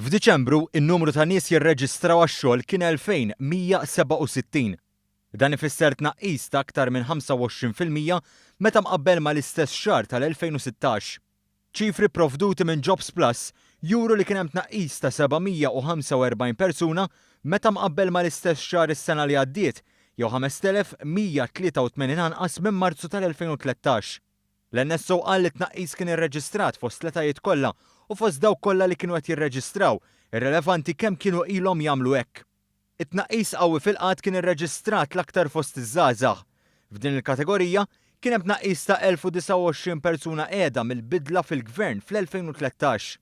F'Diċembru, in-numru ta' nies jirreġistraw għax-xogħol kien 2167. Dan ifisser tnaqqis ta' aktar minn 25% meta mqabbel mal-istess xahar tal-2016. Ċifri provduti minn Jobs Plus juru li kien hemm tnaqqis ta' 745 persuna meta mqabbel mal-istess xahar is-sena li għaddiet jew 5183 anqas minn Marzu tal-2013. L-NSO qal li tnaqqis kien irreġistrat fost l-etajiet kollha u fost dawk kollha li kienu qed jirreġistraw, irrelevanti kemm kienu ilhom jagħmlu hekk. It-tnaqqis qawwi fil-qatt kien irreġistrat l-aktar fost iż-żgħażagħ. F'din il-kategorija kien hemm tnaqqis ta' 1029 persuna qiegħda mill-bidla fil-gvern fl-2013.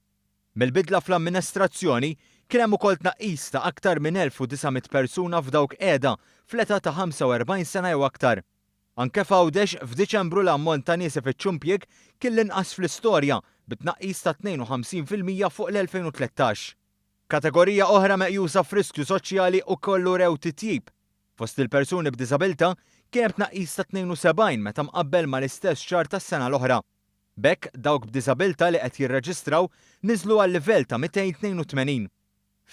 Mill-bidla fl-amministrazzjoni kien hemm ukoll tnaqqis ta' aktar minn 1900 persuna f'dawk qiegħda fl-età ta' 45 sena jew aktar. Anke f'Għawdex f'Diċembru l-ammont ta' nies ifittxu impjieg kien l-inqas fl-istorja bit-tnaqqis ta' 52% fuq l-2013. Kategorija oħra meqjusa f'riskju soċjali ukoll rew titjib. Fost il-persuni b'diżabilità kien hemm tnaqqis ta' 72 meta mqabbel mal-istess xahar tas-sena l-oħra. B'hekk dawk b'diżabilità li qed jirreġistraw niżlu għal livell ta' 282.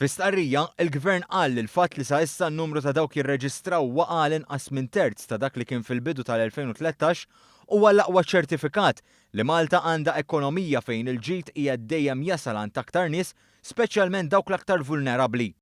Fi-stqarrija, il-Gvern qal li l-fatt li sa issa n-numru ta' dawk jirreġistraw waqa' l-inqas minn terz ta' dak li kien fil-bidu tal-2013 huwa l-aqwa ċertifikat li Malta għandha ekonomija fejn il-ġid qiegħed dejjem jasal għand aktar nies, speċjalment dawk l-aktar vulnerabbli.